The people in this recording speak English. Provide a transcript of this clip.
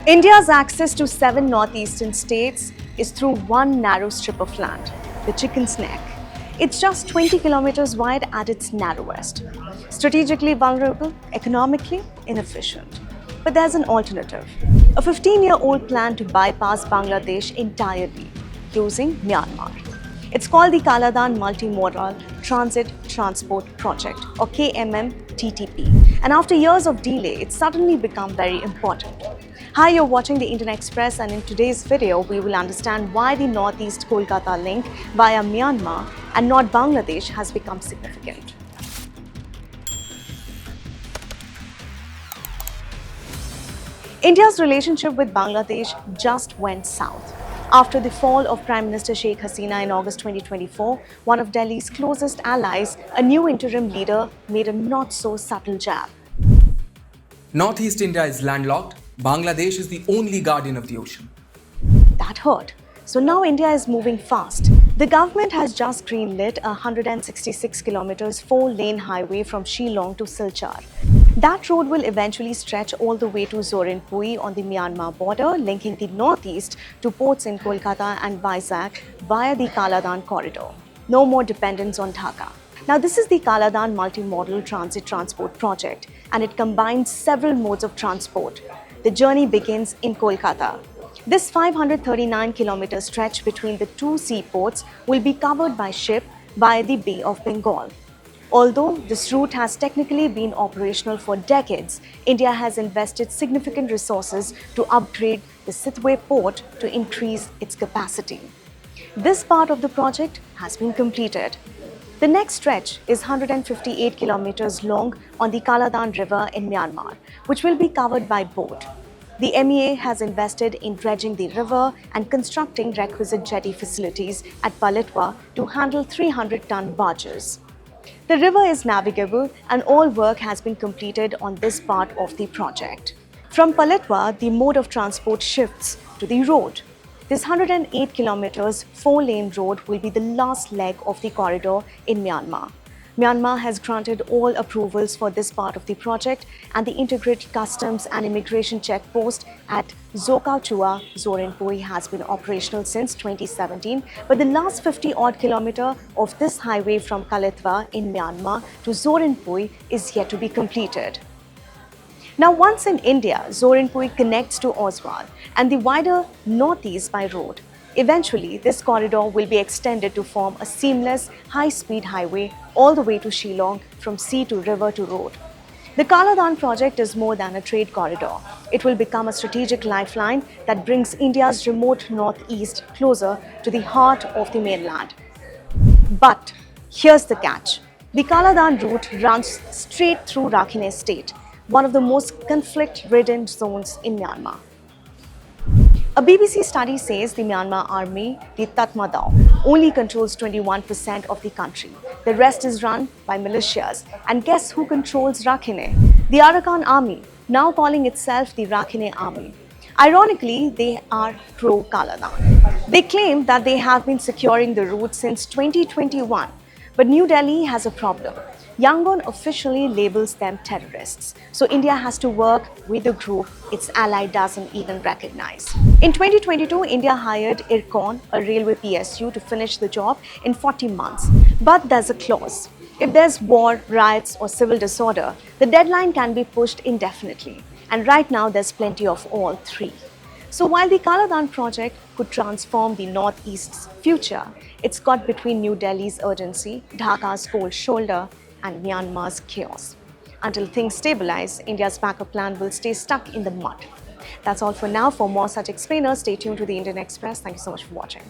India's access to 7 northeastern states is through one narrow strip of land, the Chicken's Neck. It's just 20 kilometers wide at its narrowest. Strategically vulnerable, economically inefficient. But there's an alternative. A 15-year-old plan to bypass Bangladesh entirely using Myanmar. It's called the Kaladan Multimodal Transit Transport Project, or KMM-TTP. And after years of delay, it's suddenly become very important. Hi, you're watching the Indian Express, and in today's video, we will understand why the Northeast Kolkata link via Myanmar and not Bangladesh has become significant. India's relationship with Bangladesh just went south. After the fall of Prime Minister Sheikh Hasina in August 2024, one of Delhi's closest allies, a new interim leader, made a not-so-subtle jab. Northeast India is landlocked. Bangladesh is the only guardian of the ocean. That hurt. So now India is moving fast. The government has just greenlit a 166 kilometers 4-lane highway from Shillong to Silchar. That road will eventually stretch all the way to Zorinpui on the Myanmar border, linking the northeast to ports in Kolkata and Vizag via the Kaladan corridor. No more dependence on Dhaka. Now, this is the Kaladan Multimodal Transit Transport Project, and it combines several modes of transport. The journey begins in Kolkata. This 539-kilometer stretch between the two seaports will be covered by ship via the Bay of Bengal. Although this route has technically been operational for decades, India has invested significant resources to upgrade the Sitwe port to increase its capacity. This part of the project has been completed. The next stretch is 158 kilometers long on the Kaladan River in Myanmar, which will be covered by boat. The MEA has invested in dredging the river and constructing requisite jetty facilities at Palitwa to handle 300-ton barges. The river is navigable and all work has been completed on this part of the project. From Palitwa, the mode of transport shifts to the road. This 108 kilometers 4-lane road will be the last leg of the corridor in Myanmar. Myanmar has granted all approvals for this part of the project, and the integrated customs and immigration checkpost at Zokachua, Zorinpui has been operational since 2017, but the last 50-odd kilometer of this highway from Kalitwa in Myanmar to Zorinpui is yet to be completed. Now, once in India, Zorinpui connects to Oswal and the wider northeast by road. Eventually, this corridor will be extended to form a seamless, high-speed highway all the way to Shillong from sea to river to road. The Kaladan project is more than a trade corridor. It will become a strategic lifeline that brings India's remote northeast closer to the heart of the mainland. But here's the catch. The Kaladan route runs straight through Rakhine state, one of the most conflict-ridden zones in Myanmar. A BBC study says the Myanmar army, the Tatmadaw, only controls 21% of the country. The rest is run by militias. And guess who controls Rakhine? The Arakan army, now calling itself the Rakhine army. Ironically, they are pro-Kaladan. They claim that they have been securing the route since 2021. But New Delhi has a problem. Yangon officially labels them terrorists. So India has to work with the group its ally doesn't even recognize. In 2022, India hired IRCON, a railway PSU, to finish the job in 40 months. But there's a clause. If there's war, riots, or civil disorder, the deadline can be pushed indefinitely. And right now, there's plenty of all three. So while the Kaladan project could transform the Northeast's future, it's caught between New Delhi's urgency, Dhaka's cold shoulder, and Myanmar's chaos. Until things stabilize, India's backup plan will stay stuck in the mud. That's all for now. For more such explainers, stay tuned to the Indian Express. Thank you so much for watching.